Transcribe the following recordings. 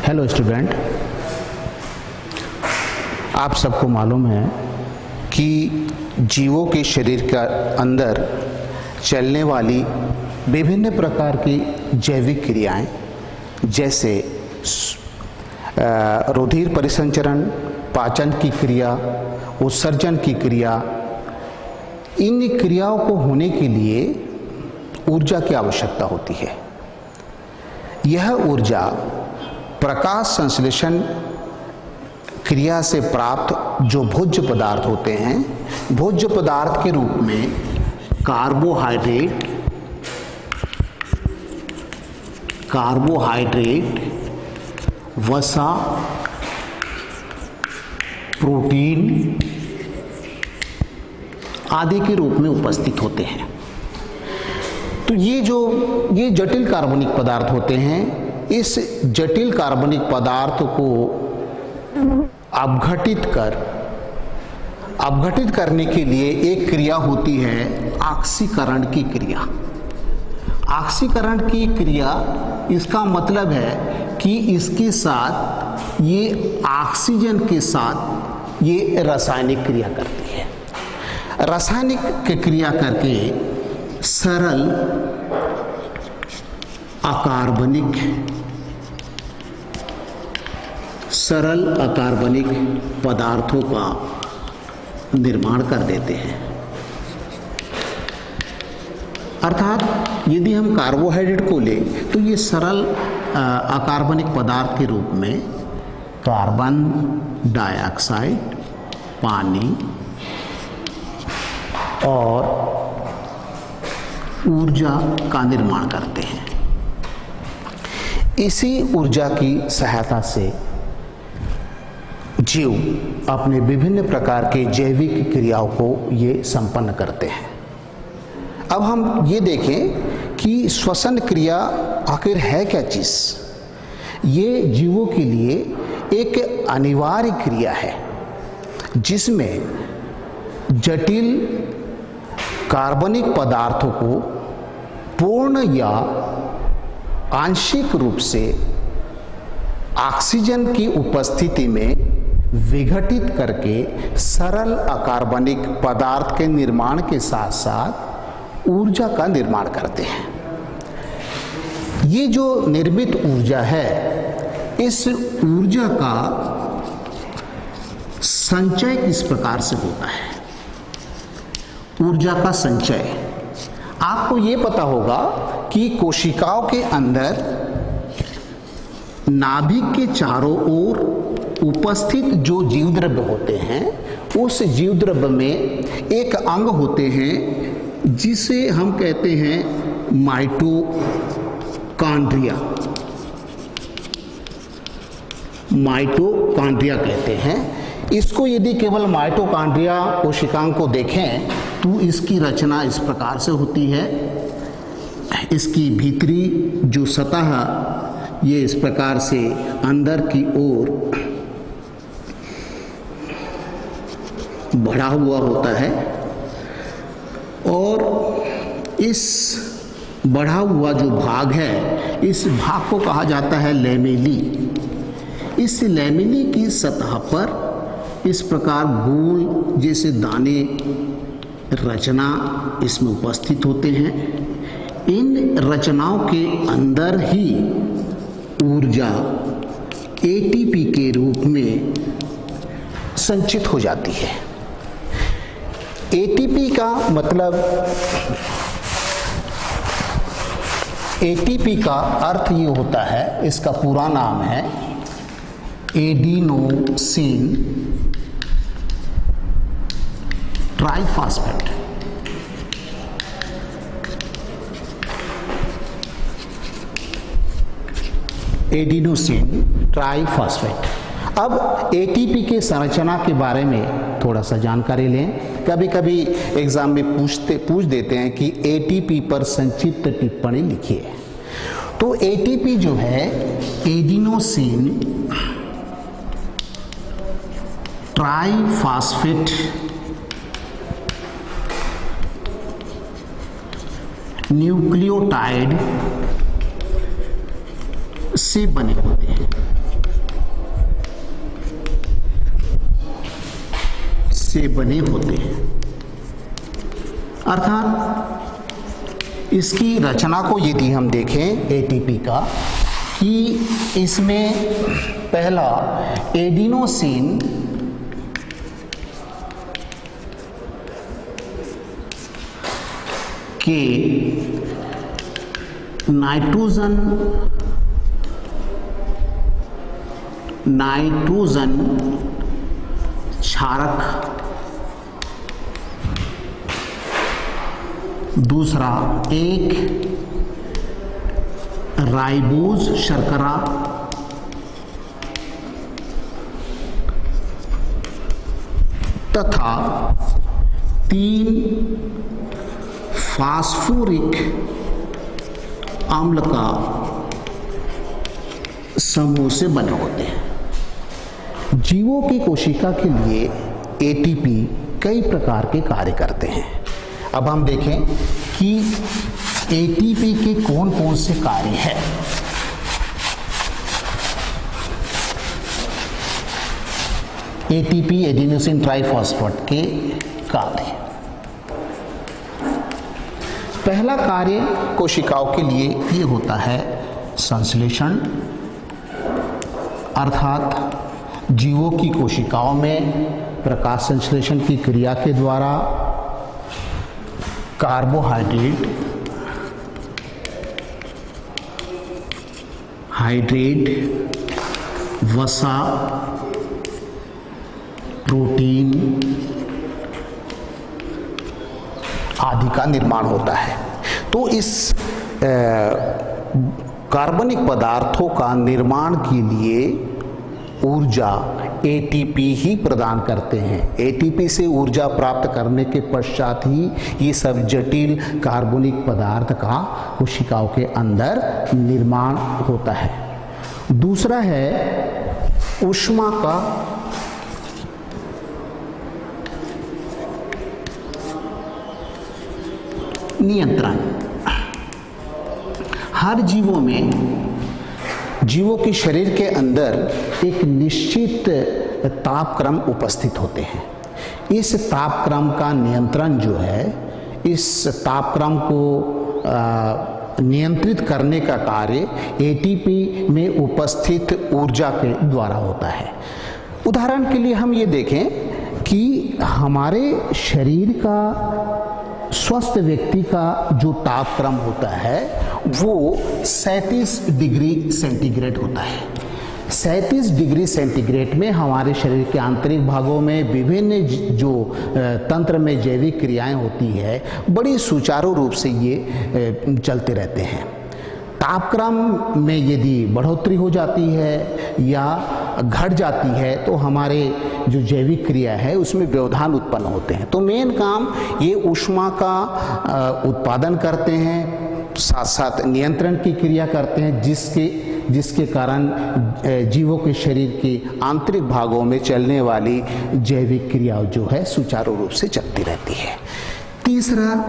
Hello student, आप सबको मालूम है कि जीवों के शरीर के अंदर चलने वाली विभिन्न प्रकार की जैविक क्रियाएं जैसे रुधिर परिसंचरण, पाचन की क्रिया, उत्सर्जन की क्रिया, इन क्रियाओं को होने के लिए ऊर्जा की आवश्यकता होती है। यह ऊर्जा प्रकाश संश्लेषण क्रिया से प्राप्त जो भोज्य पदार्थ होते हैं, भोज्य पदार्थ के रूप में कार्बोहाइड्रेट, वसा, प्रोटीन आदि के रूप में उपस्थित होते हैं। तो ये जटिल कार्बनिक पदार्थ होते हैं। इस जटिल कार्बनिक पदार्थ को अपघटित करने के लिए एक क्रिया होती है ऑक्सीकरण की क्रिया। ऑक्सीकरण की क्रिया, इसका मतलब है कि इसके साथ ये ऑक्सीजन के साथ ये रासायनिक क्रिया करती है। रासायनिक क्रिया करके सरल अकार्बनिक पदार्थों का निर्माण कर देते हैं। अर्थात यदि हम कार्बोहाइड्रेट को लें तो ये सरल अकार्बनिक पदार्थ के रूप में कार्बन डाइऑक्साइड, पानी और ऊर्जा का निर्माण करते हैं। इसी ऊर्जा की सहायता से जीव अपने विभिन्न प्रकार के जैविक क्रियाओं को ये संपन्न करते हैं। अब हम ये देखें कि श्वसन क्रिया आखिर है क्या चीज़। ये जीवों के लिए एक अनिवार्य क्रिया है जिसमें जटिल कार्बनिक पदार्थों को पूर्ण या आंशिक रूप से ऑक्सीजन की उपस्थिति में विघटित करके सरल अकार्बनिक पदार्थ के निर्माण के साथ साथ ऊर्जा का निर्माण करते हैं। ये जो निर्मित ऊर्जा है, इस ऊर्जा का संचय किस प्रकार से होता है? ऊर्जा का संचय, आपको ये पता होगा कि कोशिकाओं के अंदर नाभिक के चारों ओर उपस्थित जो जीवद्रव्य होते हैं, उस जीवद्रव्य में एक अंग होते हैं जिसे हम कहते हैं माइटोकॉन्ड्रिया कहते हैं। इसको यदि केवल माइटोकॉन्ड्रिया कोशिकाओं को देखें तो इसकी रचना इस प्रकार से होती है। इसकी भीतरी जो सतह ये इस प्रकार से अंदर की ओर बढ़ा हुआ होता है और इस बढ़ा हुआ जो भाग है, इस भाग को कहा जाता है लैमेली। इस लैमेली की सतह पर इस प्रकार गोल जैसे दाने रचना इसमें उपस्थित होते हैं। इन रचनाओं के अंदर ही ऊर्जा एटीपी के रूप में संचित हो जाती है। एटीपी का मतलब, एटीपी का अर्थ ये होता है, इसका पूरा नाम है एडिनोसिन ट्राइफॉस्फेट। Adenosine triphosphate. अब एटीपी के संरचना के बारे में थोड़ा सा जानकारी लें। कभी कभी एग्जाम में पूछ देते हैं कि एटीपी पर संक्षिप्त टिप्पणी लिखिए। तो एटीपी जो है एडिनोसिन ट्राइफॉस्फेट न्यूक्लियोटाइड से बने होते हैं। से बने होते हैं। अर्थात इसकी रचना को यदि हम देखें एटीपी का, कि इसमें पहला एडिनोसिन के नाइट्रोजन क्षारक, दूसरा एक राइबोज शर्करा, तथा 3 फास्फोरिक अम्ल का समूह से बने होते हैं। जीवों की कोशिका के लिए एटीपी कई प्रकार के कार्य करते हैं। अब हम देखें कि एटीपी के कौन कौन से कार्य हैं। एटीपी एडिनोसिन ट्राइफॉस्फेट के कार्य। पहला कार्य कोशिकाओं के लिए ये होता है संश्लेषण, अर्थात जीवों की कोशिकाओं में प्रकाश संश्लेषण की क्रिया के द्वारा कार्बोहाइड्रेट, वसा, प्रोटीन आदि का निर्माण होता है। तो इस कार्बनिक पदार्थों का निर्माण के लिए ऊर्जा एटीपी ही प्रदान करते हैं। एटीपी से ऊर्जा प्राप्त करने के पश्चात ही ये सब जटिल कार्बनिक पदार्थ का कोशिकाओं के अंदर निर्माण होता है। दूसरा है ऊष्मा का नियंत्रण। हर जीवों के शरीर के अंदर एक निश्चित तापक्रम उपस्थित होते हैं। इस तापक्रम का नियंत्रण जो है, इस तापक्रम को नियंत्रित करने का कार्य एटीपी में उपस्थित ऊर्जा के द्वारा होता है। उदाहरण के लिए हम ये देखें कि हमारे शरीर का, स्वस्थ व्यक्ति का जो तापक्रम होता है वो 37 डिग्री सेंटीग्रेड होता है। 37 डिग्री सेंटीग्रेड में हमारे शरीर के आंतरिक भागों में विभिन्न जो तंत्र में जैविक क्रियाएं होती है, बड़ी सुचारू रूप से ये चलते रहते हैं। तापक्रम में यदि बढ़ोतरी हो जाती है या घट जाती है तो हमारे जो जैविक क्रिया है उसमें व्यवधान उत्पन्न होते हैं। तो मेन काम ये ऊष्मा का उत्पादन करते हैं, साथ साथ नियंत्रण की क्रिया करते हैं, जिसके कारण जीवों के शरीर के आंतरिक भागों में चलने वाली जैविक क्रिया जो है सुचारू रूप से चलती रहती है। तीसरा,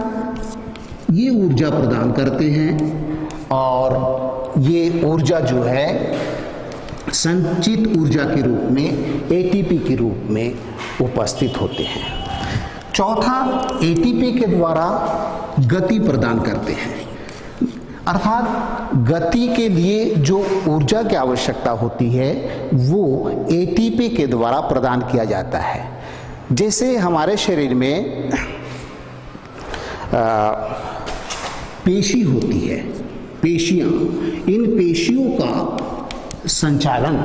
ये ऊर्जा प्रदान करते हैं और ये ऊर्जा जो है संचित ऊर्जा के रूप में एटीपी के रूप में उपस्थित होते हैं। चौथा, एटीपी के द्वारा गति प्रदान करते हैं, अर्थात गति के लिए जो ऊर्जा की आवश्यकता होती है वो एटीपी के द्वारा प्रदान किया जाता है। जैसे हमारे शरीर में पेशी होती है, पेशियां, इन पेशियों का संचालन,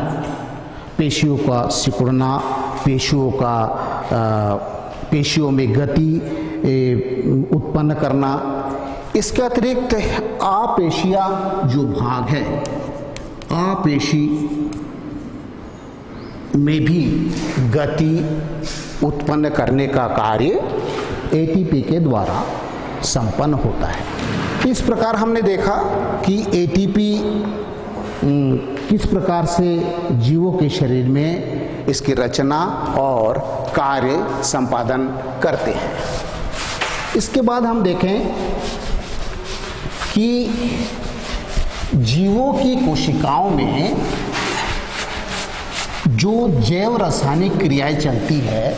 पेशियों का सिकुड़ना, पेशियों में गति उत्पन्न करना, इसके अतिरिक्त आपेशिया जो भाग है, आपेशी में भी गति उत्पन्न करने का कार्य एटीपी के द्वारा संपन्न होता है। इस प्रकार हमने देखा कि एटीपी किस प्रकार से जीवों के शरीर में इसकी रचना और कार्य संपादन करते हैं। इसके बाद हम देखें कि जीवों की कोशिकाओं में जो जैव रासायनिक क्रियाएं चलती है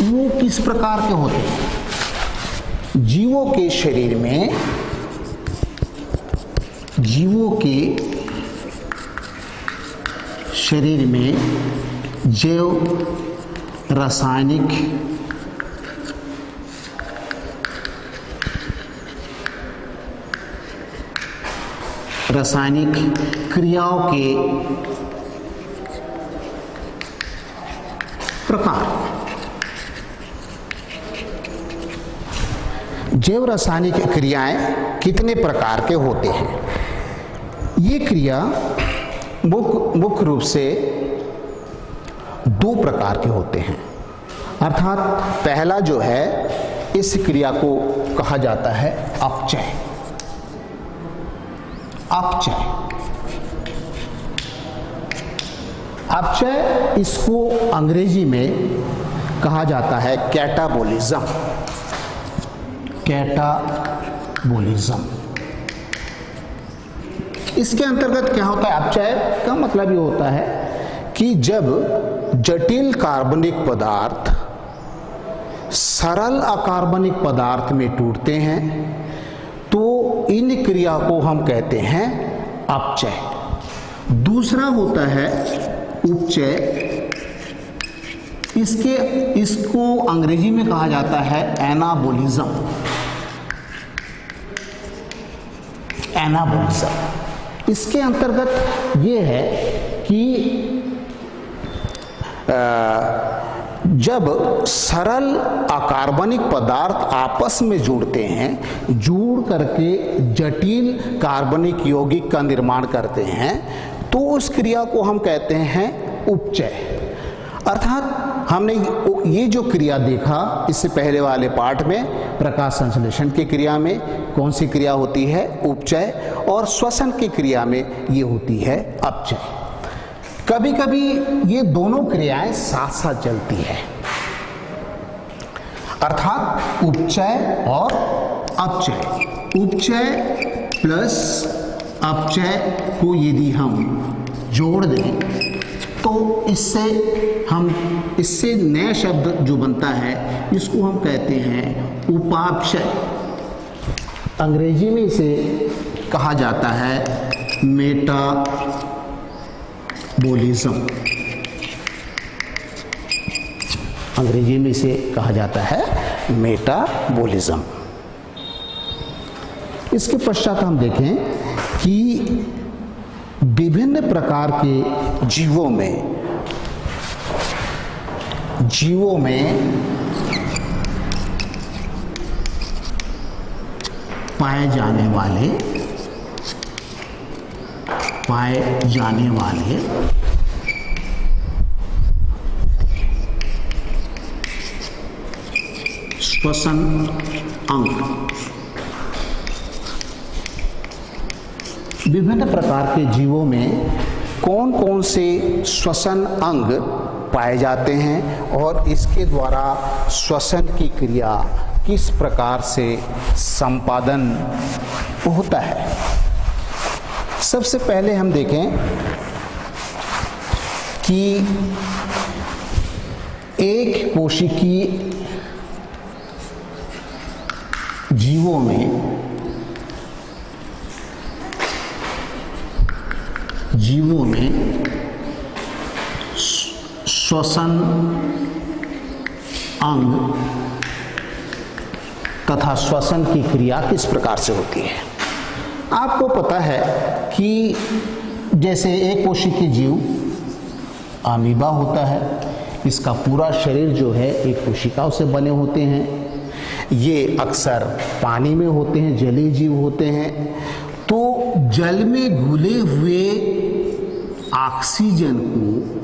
वो किस प्रकार के होते हैं? जीवों के शरीर में, जीवों के शरीर में जैव रासायनिक क्रियाओं के प्रकार। जैव रासायनिक क्रियाएं कितने प्रकार के होते हैं? ये क्रिया मुख्य रूप से दो प्रकार के होते हैं। अर्थात पहला जो है, इस क्रिया को कहा जाता है अपचय। अपचय इसको अंग्रेजी में कहा जाता है कैटाबोलिज्म। इसके अंतर्गत क्या होता है? अपचय का मतलब ये होता है कि जब जटिल कार्बनिक पदार्थ सरल अकार्बनिक पदार्थ में टूटते हैं तो इन क्रिया को हम कहते हैं अपचय। दूसरा होता है उपचय। इसको अंग्रेजी में कहा जाता है एनाबोलिज्म। इसके अंतर्गत ये है कि जब सरल अकार्बनिक पदार्थ आपस में जुड़ते हैं, जुड़ करके जटिल कार्बनिक यौगिक का निर्माण करते हैं, तो उस क्रिया को हम कहते हैं उपचय। अर्थात हमने ये जो क्रिया देखा इससे पहले वाले पाठ में, प्रकाश संश्लेषण की क्रिया में कौन सी क्रिया होती है? उपचय। और श्वसन की क्रिया में ये होती है अपचय। कभी कभी ये दोनों क्रियाएं साथ साथ चलती है, अर्थात उपचय और अपचय। उपचय प्लस अपचय को यदि हम जोड़ दें तो इससे नया शब्द जो बनता है इसको हम कहते हैं उपापचय। अंग्रेजी में इसे कहा जाता है मेटाबोलिज्म। अंग्रेजी में इसे कहा जाता है मेटाबोलिज्म। इसके पश्चात हम देखें कि विभिन्न प्रकार के जीवों में पाए जाने वाले श्वसन अंग। विभिन्न प्रकार के जीवों में कौन कौन से श्वसन अंग पाए जाते हैं और इसके द्वारा श्वसन की क्रिया किस प्रकार से संपादन होता है? सबसे पहले हम देखें कि एक कोशिकीय जीवों में श्वसन अंग तथा श्वसन की क्रिया किस प्रकार से होती है। आपको पता है कि जैसे एक कोशिकीय जीव अमीबा होता है, इसका पूरा शरीर जो है एक कोशिकाओं से बने होते हैं। ये अक्सर पानी में होते हैं, जलीय जीव होते हैं। तो जल में घुले हुए ऑक्सीजन को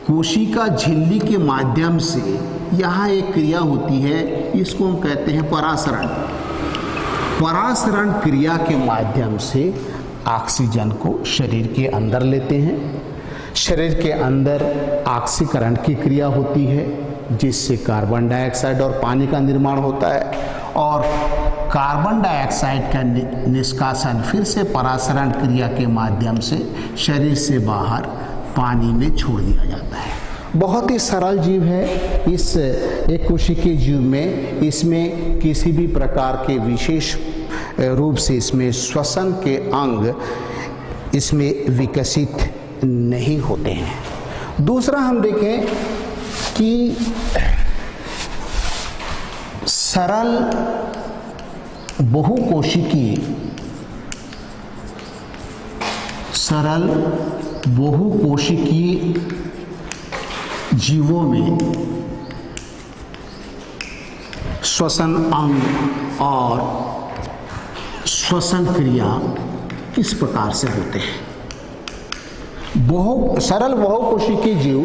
कोशिका झिल्ली के माध्यम से यहाँ एक क्रिया होती है, इसको हम कहते हैं परासरण। परासरण क्रिया के माध्यम से ऑक्सीजन को शरीर के अंदर लेते हैं। शरीर के अंदर ऑक्सीकरण की क्रिया होती है जिससे कार्बन डाइऑक्साइड और पानी का निर्माण होता है और कार्बन डाइऑक्साइड का निष्कासन फिर से परासरण क्रिया के माध्यम से शरीर से बाहर पानी में छोड़ दिया जाता है बहुत ही सरल जीव है। इस एक कोशिकीय जीव में इसमें किसी भी प्रकार के विशेष रूप से इसमें श्वसन के अंग इसमें विकसित नहीं होते हैं। दूसरा हम देखें कि सरल बहुकोशिकीय जीवों में श्वसन अंग और श्वसन क्रिया किस प्रकार से होते हैं। सरल बहुकोशिकीय जीव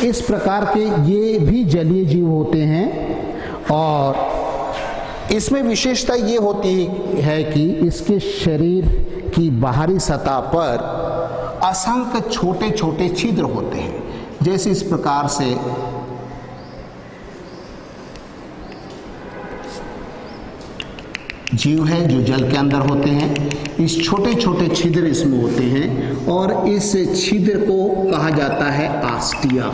इस प्रकार के ये भी जलीय जीव होते हैं और इसमें विशेषता ये होती है कि इसके शरीर की बाहरी सतह पर असंख्य छोटे छोटे छिद्र होते हैं। जैसे इस प्रकार से जीव है जो जल के अंदर होते हैं, इस छोटे छोटे छिद्र इसमें होते हैं और इस छिद्र को कहा जाता है आस्टिया।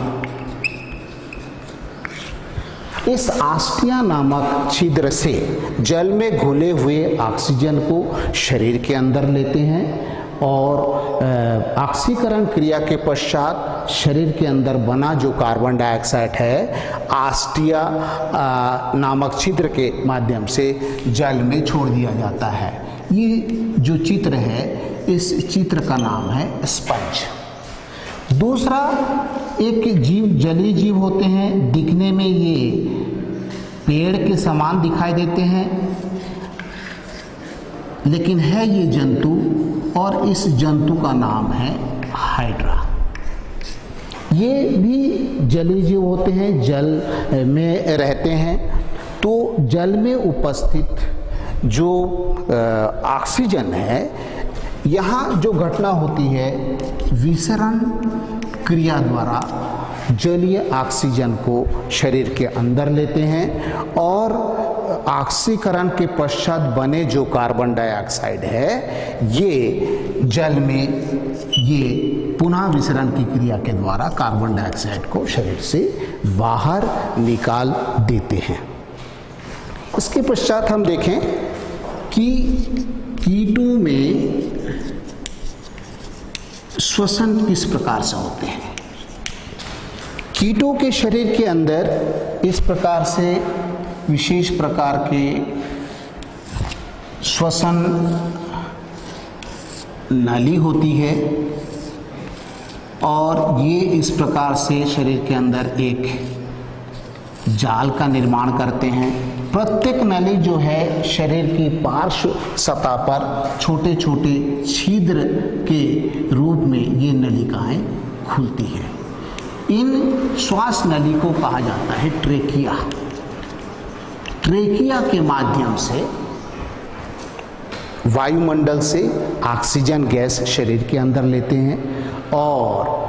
इस आस्टिया नामक छिद्र से जल में घुले हुए ऑक्सीजन को शरीर के अंदर लेते हैं और ऑक्सीकरण क्रिया के पश्चात शरीर के अंदर बना जो कार्बन डाइऑक्साइड है आस्टिया नामक छिद्र के माध्यम से जल में छोड़ दिया जाता है। ये जो चित्र है इस चित्र का नाम है स्पंज। दूसरा एक जीव जलीय जीव होते हैं, दिखने में ये पेड़ के समान दिखाई देते हैं लेकिन है ये जंतु और इस जंतु का नाम है हाइड्रा। ये भी जलीय जीव होते हैं, जल में रहते हैं। तो जल में उपस्थित जो ऑक्सीजन है यहाँ जो घटना होती है विसरण क्रिया द्वारा जलीय ऑक्सीजन को शरीर के अंदर लेते हैं और ऑक्सीकरण के पश्चात बने जो कार्बन डाइऑक्साइड है ये जल में ये पुनः विसरण की क्रिया के द्वारा कार्बन डाइऑक्साइड को शरीर से बाहर निकाल देते हैं। इसके पश्चात हम देखें कि कीटों में श्वसन किस प्रकार से होते हैं। कीटों के शरीर के अंदर इस प्रकार से विशेष प्रकार के श्वसन नाली होती है और ये इस प्रकार से शरीर के अंदर एक जाल का निर्माण करते हैं। प्रत्येक नली जो है शरीर की पार्श्व सतह पर छोटे छोटे छिद्र के रूप में ये नलिकाएं खुलती हैं। इन श्वास नली को कहा जाता है ट्रेकिया। ट्रेकिया के माध्यम से वायुमंडल से ऑक्सीजन गैस शरीर के अंदर लेते हैं और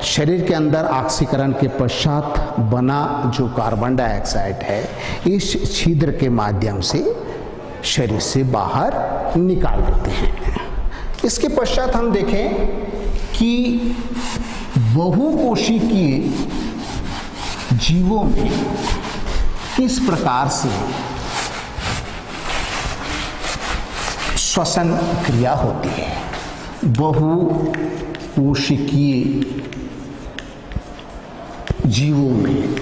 शरीर के अंदर ऑक्सीकरण के पश्चात बना जो कार्बन डाइऑक्साइड है इस छिद्र के माध्यम से शरीर से बाहर निकाल देते हैं। इसके पश्चात हम देखें कि बहुकोशिकीय जीवों में किस प्रकार से श्वसन क्रिया होती है। बहुकोशिकीय जीवों में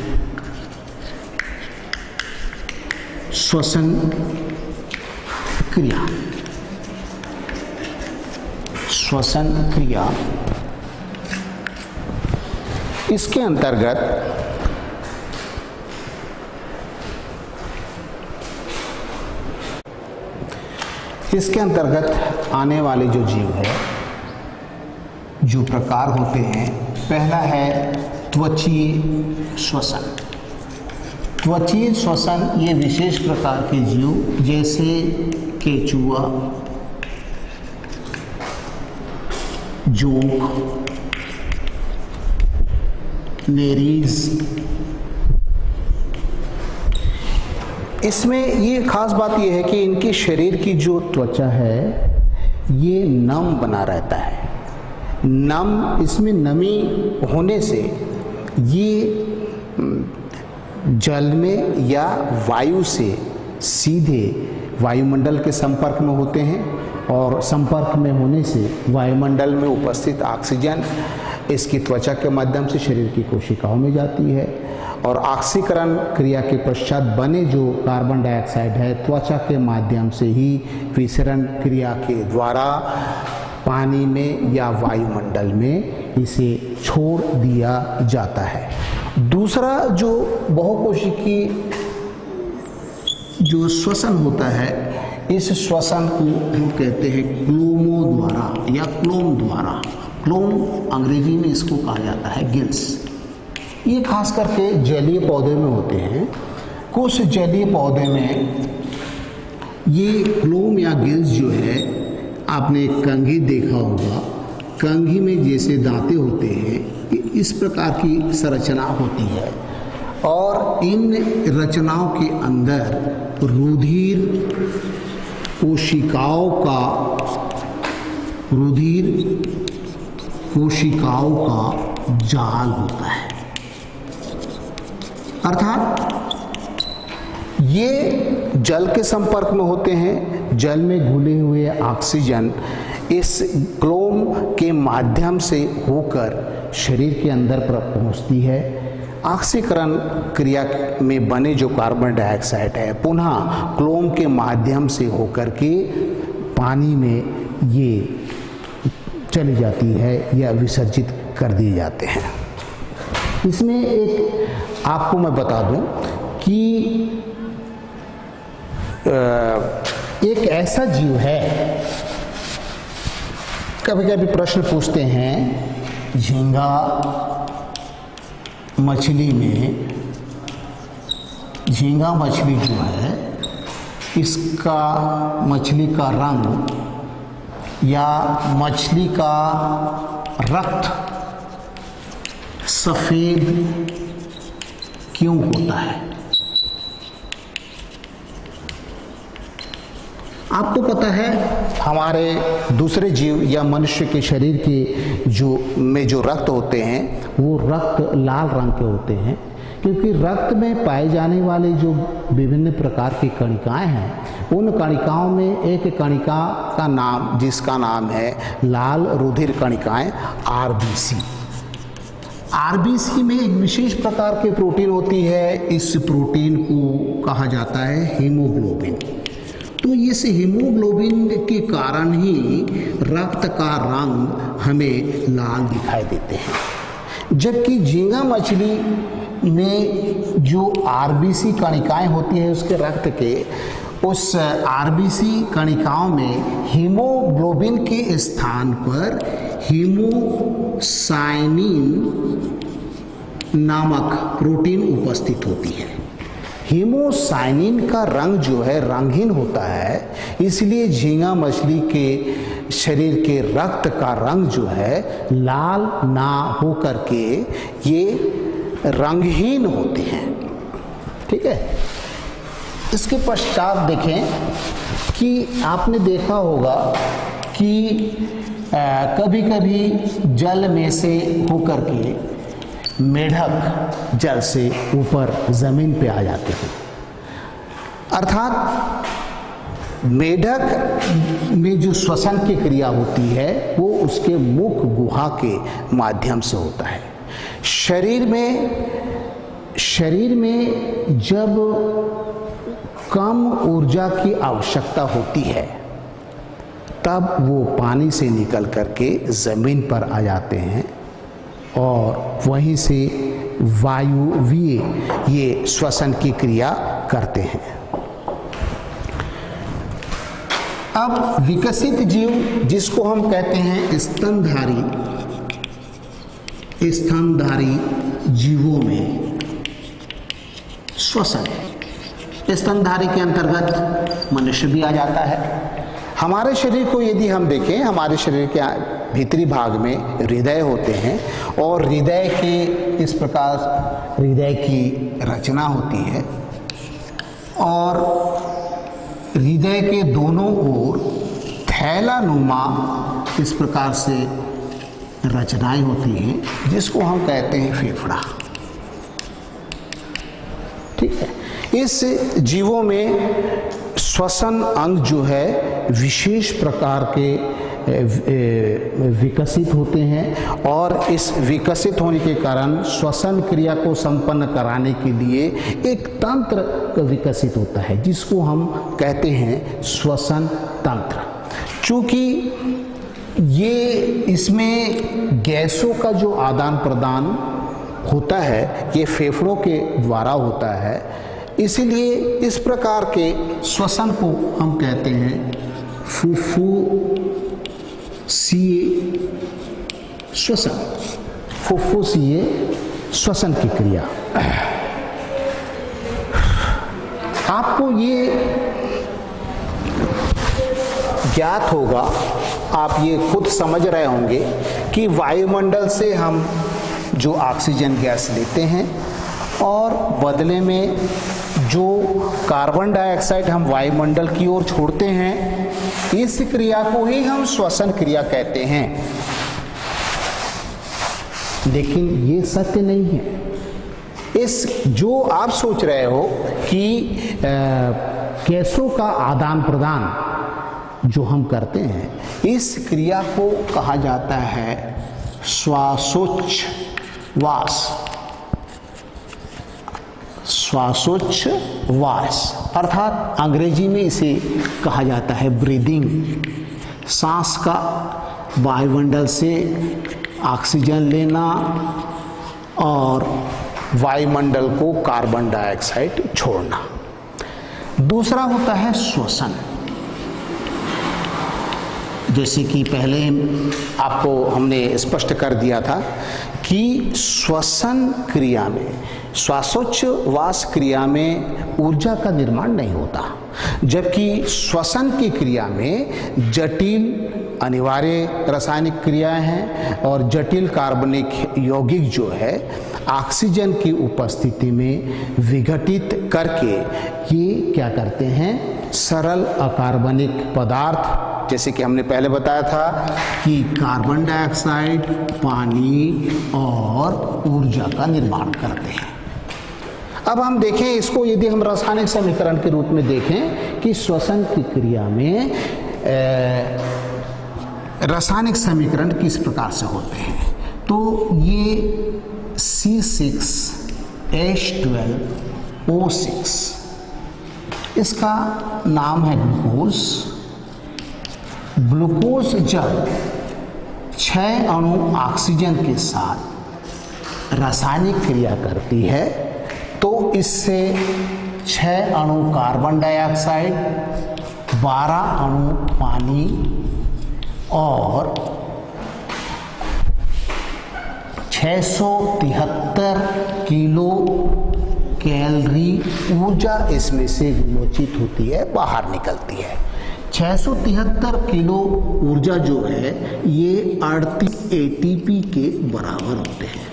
श्वसन क्रिया इसके अंतर्गत आने वाले जो जीव है जो प्रकार होते हैं, पहला है त्वचीय श्वसन। त्वचीय श्वसन ये विशेष प्रकार के जीव जैसे केचुआ, जोंक, नेरीज, इसमें ये खास बात ये है कि इनके शरीर की जो त्वचा है ये नम बना रहता है। नम, इसमें नमी होने से ये जल में या वायु से सीधे वायुमंडल के संपर्क में होते हैं और संपर्क में होने से वायुमंडल में उपस्थित ऑक्सीजन इसकी त्वचा के माध्यम से शरीर की कोशिकाओं में जाती है और ऑक्सीकरण क्रिया के पश्चात बने जो कार्बन डाइऑक्साइड है त्वचा के माध्यम से ही विसरण क्रिया के द्वारा पानी में या वायुमंडल में इसे छोड़ दिया जाता है। दूसरा जो बहुकोशिकी जो श्वसन होता है, इस श्वसन को हम कहते हैं क्लोमो द्वारा या क्लोम द्वारा। क्लोम अंग्रेजी में इसको कहा जाता है गिल्स। ये खास करके जलीय पौधे में होते हैं। कुछ जलीय पौधे में ये क्लोम या गिल्स जो है, आपने कंघी देखा होगा, कंघी में जैसे दांते होते हैं इस प्रकार की संरचना होती है और इन रचनाओं के अंदर रुधिर कोशिकाओं का जाल होता है। अर्थात ये जल के संपर्क में होते हैं। जल में घुले हुए ऑक्सीजन इस क्लोम के माध्यम से होकर शरीर के अंदर पहुंचती है। ऑक्सीकरण क्रिया में बने जो कार्बन डाइऑक्साइड है पुनः क्लोम के माध्यम से होकर के पानी में ये चली जाती है या विसर्जित कर दिए जाते हैं। इसमें एक आपको मैं बता दूं कि एक ऐसा जीव है, कभी कभी प्रश्न पूछते हैं झींगा मछली में, झींगा मछली जो है इसका मछली का रंग या मछली का रक्त सफेद क्यों होता है? आपको पता है हमारे दूसरे जीव या मनुष्य के शरीर के जो रक्त होते हैं वो रक्त लाल रंग के होते हैं, क्योंकि रक्त में पाए जाने वाले जो विभिन्न प्रकार की कणिकाएं हैं उन कणिकाओं में एक कणिका का नाम जिसका नाम है लाल रुधिर कणिकाएं आरबीसी। आरबीसी में एक विशेष प्रकार की प्रोटीन होती है, इस प्रोटीन को कहा जाता है हीमोग्लोबिन। तो इस हीमोग्लोबिन के कारण ही रक्त का रंग हमें लाल दिखाई देते हैं। जबकि झींगा मछली में जो आरबीसी कणिकाएं होती है उसके रक्त के, उस आरबीसी कणिकाओं में हीमोग्लोबिन के स्थान पर हीमोसाइनिन नामक प्रोटीन उपस्थित होती है। हीमोसाइनिन का रंग जो है रंगहीन होता है, इसलिए झींगा मछली के शरीर के रक्त का रंग जो है लाल ना हो करके ये रंगहीन होते हैं। ठीक है। इसके पश्चात देखें कि आपने देखा होगा कि कभी कभी जल में से होकर के मेढक जल से ऊपर जमीन पे आ जाते हैं। अर्थात मेढक में जो श्वसन की क्रिया होती है वो उसके मुख गुहा के माध्यम से होता है। शरीर में जब कम ऊर्जा की आवश्यकता होती है तब वो पानी से निकल करके जमीन पर आ जाते हैं और वहीं से वायुवीय ये श्वसन की क्रिया करते हैं। अब विकसित जीव जिसको हम कहते हैं स्तनधारी जीवों में श्वसन, स्तनधारी के अंतर्गत मनुष्य भी आ जाता है। हमारे शरीर को यदि हम देखें, हमारे शरीर के भीतरी भाग में हृदय होते हैं और हृदय के इस प्रकार हृदय की रचना होती है और हृदय के दोनों ओर थैलानुमा इस प्रकार से रचनाएं होती हैं जिसको हम कहते हैं फेफड़ा। ठीक है, इस जीवों में श्वसन अंग जो है विशेष प्रकार के विकसित होते हैं और इस विकसित होने के कारण श्वसन क्रिया को संपन्न कराने के लिए एक तंत्र विकसित होता है जिसको हम कहते हैं श्वसन तंत्र। चूंकि ये इसमें गैसों का जो आदान प्रदान होता है ये फेफड़ों के द्वारा होता है, इसीलिए इस प्रकार के श्वसन को हम कहते हैं फुफ्फुसीय श्वसन। फुफ्फुसीय श्वसन की क्रिया। आपको ये ज्ञात होगा, आप ये खुद समझ रहे होंगे कि वायुमंडल से हम जो ऑक्सीजन गैस लेते हैं और बदले में जो कार्बन डाइऑक्साइड हम वायुमंडल की ओर छोड़ते हैं, इस क्रिया को ही हम श्वसन क्रिया कहते हैं। लेकिन ये सत्य नहीं है। इस जो आप सोच रहे हो कि गैसों का आदान प्रदान जो हम करते हैं, इस क्रिया को कहा जाता है श्वासोच्छ्वास। श्वासोच्छ्वास अर्थात अंग्रेजी में इसे कहा जाता है ब्रीदिंग। सांस का वायुमंडल से ऑक्सीजन लेना और वायुमंडल को कार्बन डाइऑक्साइड छोड़ना। दूसरा होता है श्वसन। जैसे कि पहले आपको हमने स्पष्ट कर दिया था कि श्वसन क्रिया में, श्वासोच्छ्वास क्रिया में ऊर्जा का निर्माण नहीं होता, जबकि श्वसन की क्रिया में जटिल अनिवार्य रासायनिक क्रियाएं हैं और जटिल कार्बनिक यौगिक जो है ऑक्सीजन की उपस्थिति में विघटित करके ये क्या करते हैं, सरल अकार्बनिक पदार्थ, जैसे कि हमने पहले बताया था कि कार्बन डाइऑक्साइड, पानी और ऊर्जा का निर्माण करते हैं। अब हम देखें इसको, यदि हम रासायनिक समीकरण के रूप में देखें कि श्वसन की क्रिया में रासायनिक समीकरण किस प्रकार से होते हैं, तो ये C6H12O6 इसका नाम है ग्लूकोज। ग्लूकोज जब 6 अणु ऑक्सीजन के साथ रासायनिक क्रिया करती है तो इससे 6 अणु कार्बन डाइऑक्साइड, 12 अणु पानी और 673 किलो कैलोरी ऊर्जा इसमें से विमोचित होती है, बाहर निकलती है। 673 किलो ऊर्जा जो है ये 38 ATP के बराबर होते हैं।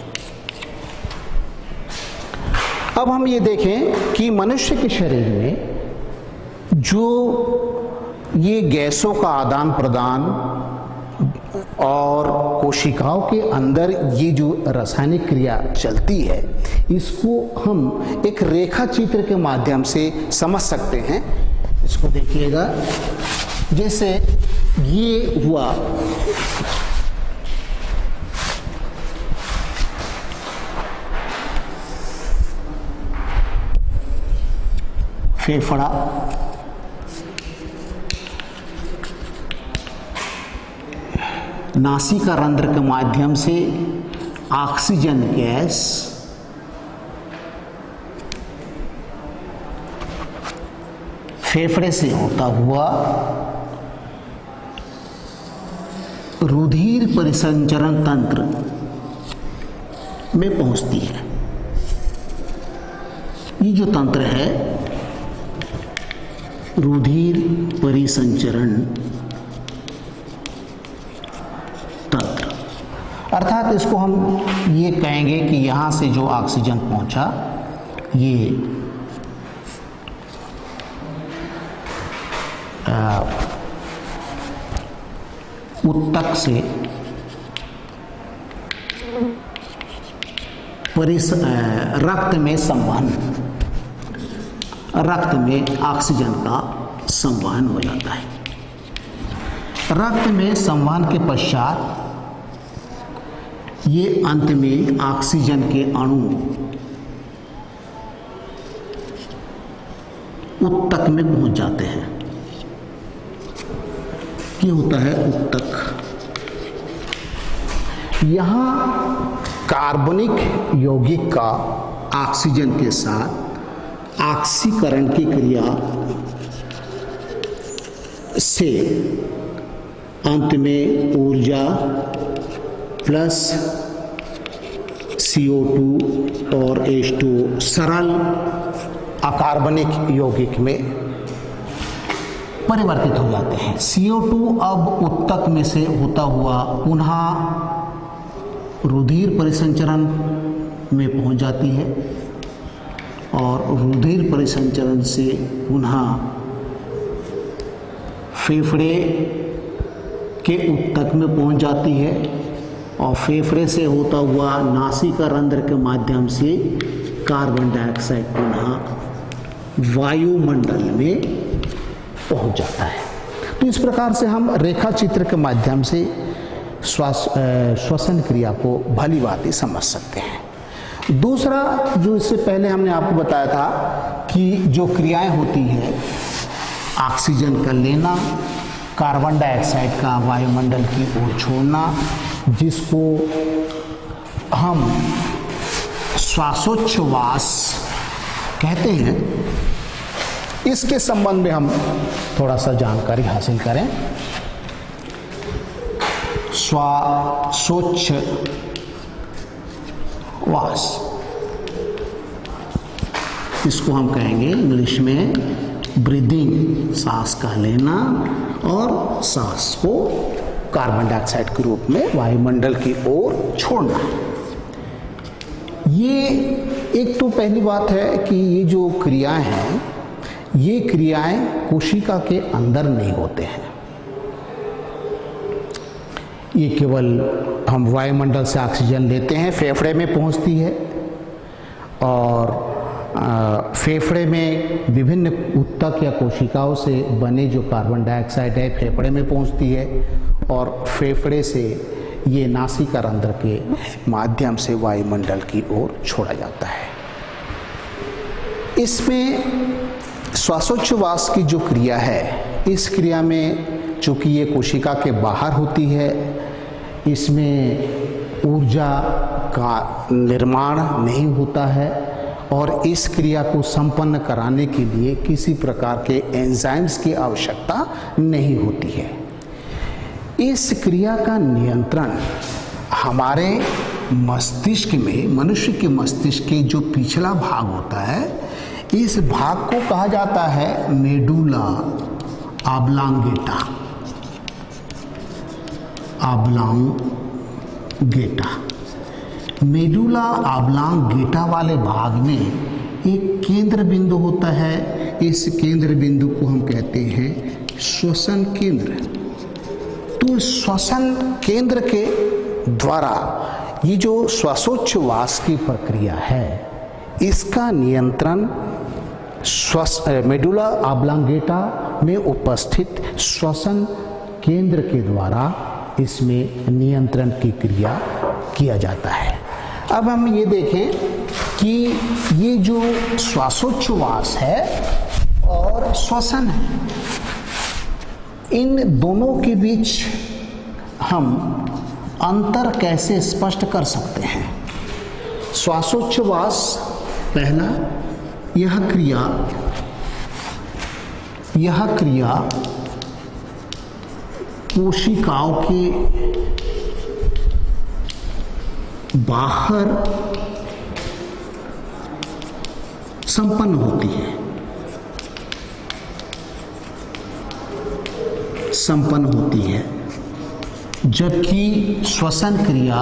अब हम ये देखें कि मनुष्य के शरीर में जो ये गैसों का आदान प्रदान और कोशिकाओं के अंदर ये जो रासायनिक क्रिया चलती है, इसको हम एक रेखा चित्र के माध्यम से समझ सकते हैं। इसको देखिएगा, जैसे ये हुआ फेफड़ा, नासिका रंध्र के माध्यम से ऑक्सीजन गैस फेफड़े से होता हुआ रुधिर परिसंचरण तंत्र में पहुंचती है। ये जो तंत्र है रुधिर परिसंचरण तंत्र, अर्थात इसको हम ये कहेंगे कि यहाँ से जो ऑक्सीजन पहुंचा ये उत्तक से रक्त में संवहन, रक्त में ऑक्सीजन का संवहन हो जाता है। रक्त में संवहन के पश्चात ये अंत में ऑक्सीजन के अणु उत्तक में पहुंच जाते हैं। ये होता है उत्तक। यहां कार्बनिक यौगिक का ऑक्सीजन के साथ ऑक्सीकरण की क्रिया से अंत में ऊर्जा प्लस CO2 और H2 सरल अकार्बनिक यौगिक में परिवर्तित हो जाते हैं। CO2 अब उत्तक में से होता हुआ पुनः रुधिर परिसंचरण में पहुंच जाती है और रुधिर परिसंचरण से पुनः फेफड़े के उत्तक में पहुंच जाती है और फेफड़े से होता हुआ नासिका रंध्र के माध्यम से कार्बन डाइऑक्साइड पुनः वायुमंडल में पहुंच जाता है। तो इस प्रकार से हम रेखा चित्र के माध्यम से श्वसन क्रिया को भली भांति समझ सकते हैं। दूसरा जो इससे पहले हमने आपको बताया था कि जो क्रियाएं होती है, ऑक्सीजन का लेना, कार्बन डाइऑक्साइड का वायुमंडल की ओर छोड़ना, जिसको हम श्वासोच्छ्वास कहते हैं, इसके संबंध में हम थोड़ा सा जानकारी हासिल करें। श्वासोच्छ्वास, इसको हम कहेंगे इंग्लिश में ब्रीदिंग, सांस का लेना और सांस को कार्बन डाइऑक्साइड के रूप में वायुमंडल की ओर छोड़ना। ये एक तो पहली बात है कि ये जो क्रियाएं हैं, ये क्रियाएं कोशिका के अंदर नहीं होते हैं। ये केवल हम वायुमंडल से ऑक्सीजन लेते हैं, फेफड़े में पहुंचती है और फेफड़े में विभिन्न उत्तक या कोशिकाओं से बने जो कार्बन डाइऑक्साइड है फेफड़े में पहुंचती है और फेफड़े से ये नासिका रंध्र के माध्यम से वायुमंडल की ओर छोड़ा जाता है। इसमें श्वासोच्छ्वास की जो क्रिया है, इस क्रिया में चूंकि ये कोशिका के बाहर होती है, इसमें ऊर्जा का निर्माण नहीं होता है और इस क्रिया को संपन्न कराने के लिए किसी प्रकार के एंजाइम्स की आवश्यकता नहीं होती है। इस क्रिया का नियंत्रण हमारे मस्तिष्क में, मनुष्य के मस्तिष्क के जो पिछला भाग होता है, इस भाग को कहा जाता है medulla oblongata. Oblongata, medulla oblongata वाले भाग में एक केंद्र बिंदु होता है। इस केंद्र बिंदु को हम कहते हैं श्वसन केंद्र। तो श्वसन केंद्र के द्वारा ये जो श्वासोच्छ्वास की प्रक्रिया है, इसका नियंत्रण मेडुला ऑब्लांगेटा में उपस्थित श्वसन केंद्र के द्वारा इसमें नियंत्रण की क्रिया किया जाता है। अब हम ये देखें कि ये जो श्वासोच्छ्वास है और श्वसन है, इन दोनों के बीच हम अंतर कैसे स्पष्ट कर सकते हैं। श्वासोच्छ्वास पहला, यह क्रिया कोशिकाओं के बाहर संपन्न होती है, जबकि श्वसन क्रिया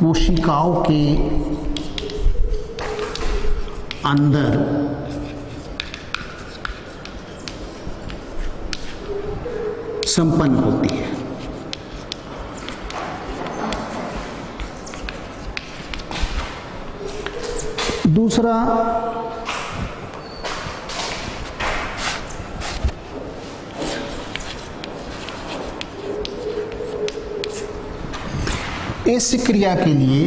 कोशिकाओं के अंदर संपन्न होती है। दूसरा, इस क्रिया के लिए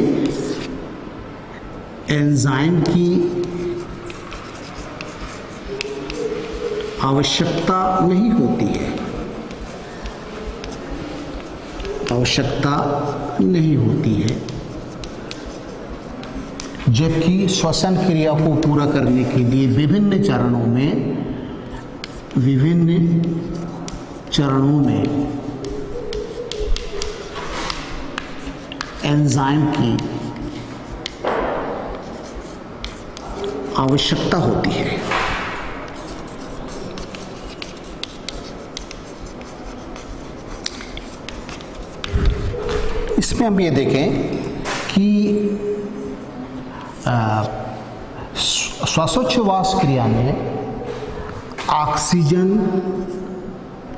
एंजाइम की आवश्यकता नहीं होती है, आवश्यकता नहीं होती है, जबकि श्वसन क्रिया को पूरा करने के लिए विभिन्न चरणों में एंजाइम की आवश्यकता होती है। इसमें हम ये देखें कि श्वासोच्छ्वास क्रिया में ऑक्सीजन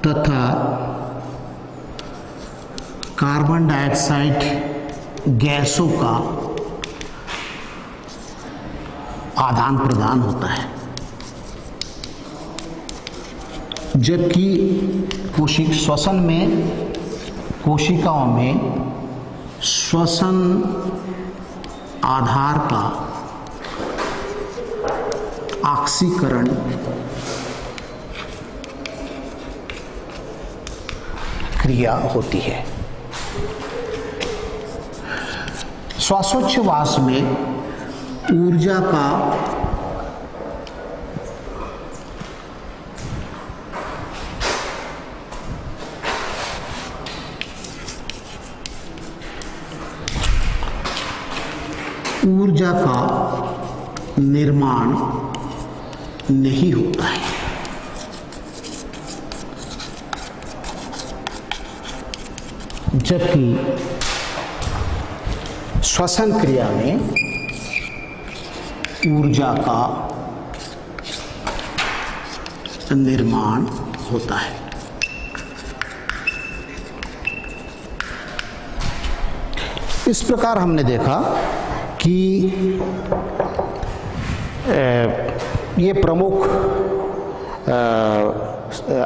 तथा कार्बन डाइऑक्साइड गैसों का आदान प्रदान होता है, जबकि श्वसन में कोशिकाओं में श्वसन आधार का ऑक्सीकरण क्रिया होती है। श्वासोच्छ्वास में ऊर्जा का निर्माण नहीं होता है, जबकि श्वसन क्रिया में ऊर्जा का निर्माण होता है। इस प्रकार हमने देखा कि ये प्रमुख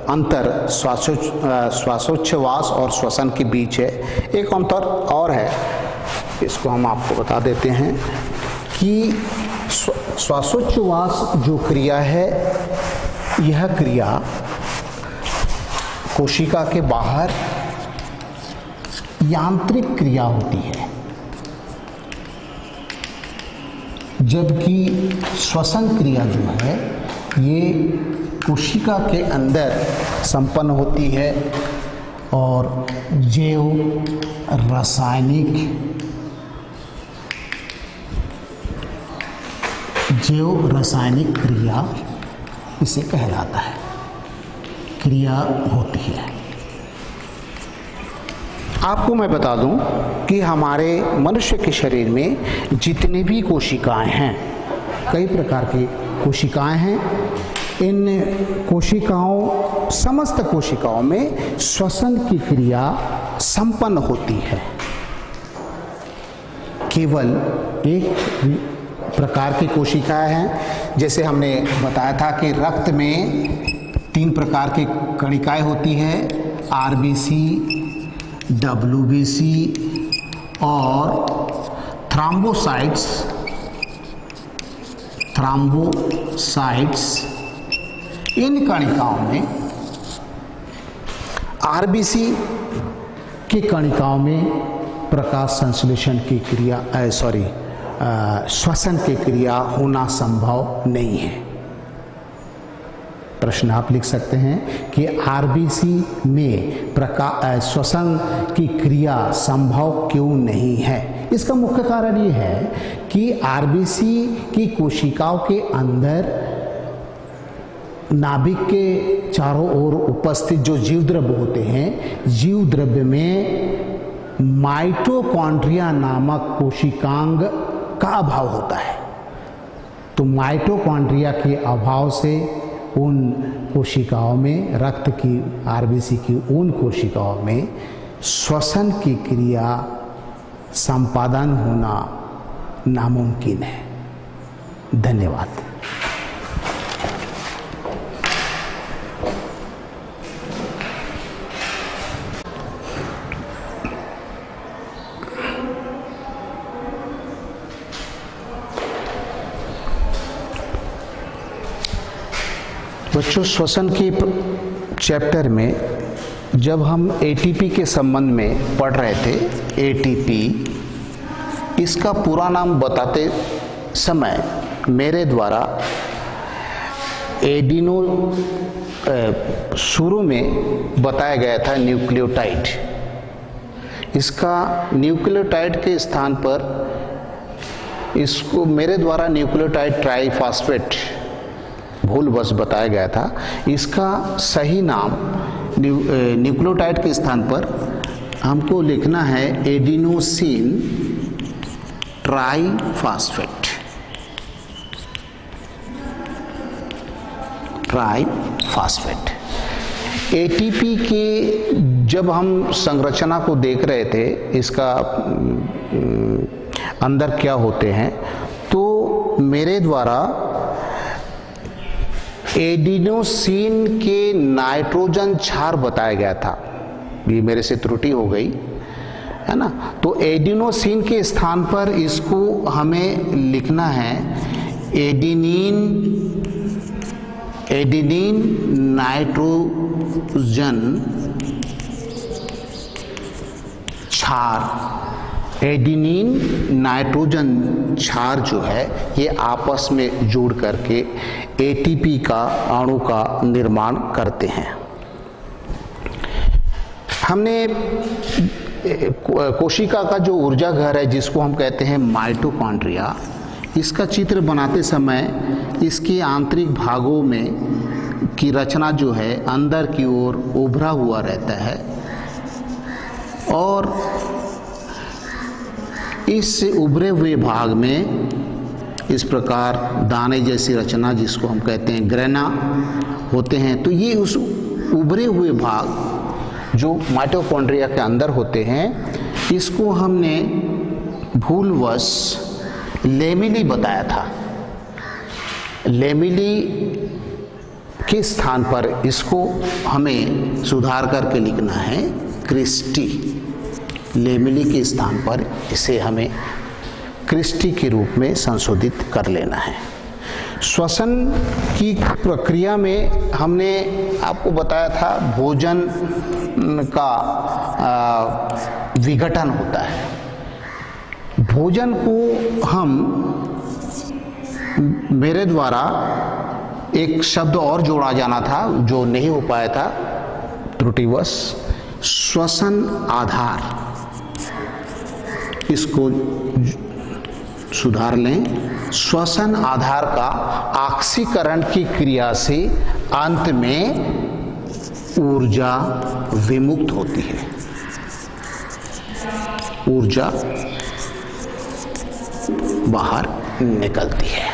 अंतर श्वासोच्छ्वास और श्वसन के बीच है। एक अंतर और है, इसको हम आपको बता देते हैं कि श्वासोच्छ्वास जो क्रिया है, यह क्रिया कोशिका के बाहर यांत्रिक क्रिया होती है, जबकि श्वसन क्रिया जो है ये कोशिका के अंदर संपन्न होती है और जैव रासायनिक क्रिया इसे कहलाता है, क्रिया होती है। आपको मैं बता दूं कि हमारे मनुष्य के शरीर में जितने भी कोशिकाएं हैं, कई प्रकार की कोशिकाएं हैं। इन कोशिकाओं, समस्त कोशिकाओं में श्वसन की क्रिया संपन्न होती है। केवल एक प्रकार की कोशिकाएं हैं, जैसे हमने बताया था कि रक्त में 3 प्रकार की कणिकाएं होती हैं, आरबीसी, डब्ल्यूबीसी और थ्रोम्बोसाइट्स। इन कणिकाओं में आरबीसी की कणिकाओं में प्रकाश संश्लेषण की क्रिया श्वसन की क्रिया होना संभव नहीं है। प्रश्न आप लिख सकते हैं कि आरबीसी में श्वसन की क्रिया संभव क्यों नहीं है। इसका मुख्य कारण ये है कि आरबीसी की कोशिकाओं के अंदर नाभिक के चारों ओर उपस्थित जो जीव द्रव्य होते हैं, जीव द्रव्य में माइटोकॉन्ड्रिया नामक कोशिकांग का अभाव होता है। तो माइटोकॉन्ड्रिया के अभाव से उन कोशिकाओं में, रक्त की, आरबीसी की उन कोशिकाओं में श्वसन की क्रिया संपादन होना नामुमकिन है। धन्यवाद। बच्चों, श्वसन की चैप्टर में जब हम एटीपी के संबंध में पढ़ रहे थे, एटीपी, इसका पूरा नाम बताते समय मेरे द्वारा एडिनो शुरू में बताया गया था न्यूक्लियोटाइड। इसका न्यूक्लियोटाइड के स्थान पर इसको मेरे द्वारा न्यूक्लियोटाइड ट्राइफॉस्फेट भूलवश बताया गया था। इसका सही नाम न्यूक्लियोटाइड के स्थान पर हमको लिखना है एडिनोसिन ट्राइफॉस्फेट। एटीपी के जब हम संरचना को देख रहे थे, इसका अंदर क्या होते हैं, तो मेरे द्वारा एडिनोसिन के नाइट्रोजन क्षार बताया गया था। ये मेरे से त्रुटि हो गई है ना। तो एडिनोसिन के स्थान पर इसको हमें लिखना है एडिनिन नाइट्रोजन क्षार। एडिनिन नाइट्रोजन क्षार जो है ये आपस में जुड़ करके एटीपी का अणु का निर्माण करते हैं। हमने कोशिका का जो ऊर्जा घर है जिसको हम कहते हैं माइटोकॉन्ड्रिया, इसका चित्र बनाते समय इसके आंतरिक भागों में की रचना जो है अंदर की ओर उभरा हुआ रहता है और इस उभरे हुए भाग में इस प्रकार दाने जैसी रचना जिसको हम कहते हैं ग्रेना होते हैं। तो ये उस उभरे हुए भाग जो माइटोकॉन्ड्रिया के अंदर होते हैं, इसको हमने भूलवश लेमिली बताया था। लेमिली के स्थान पर इसको हमें सुधार करके लिखना है क्रिस्टी। लेमिली के स्थान पर इसे हमें क्रिस्टी के रूप में संशोधित कर लेना है। श्वसन की प्रक्रिया में हमने आपको बताया था भोजन का विघटन होता है। भोजन को हम मेरे द्वारा एक शब्द और जोड़ा जाना था जो नहीं हो पाया था त्रुटिवश, श्वसन आधार। इसको सुधार लें। श्वसन आधार का ऑक्सीकरण की क्रिया से अंत में ऊर्जा विमुक्त होती है, ऊर्जा बाहर निकलती है।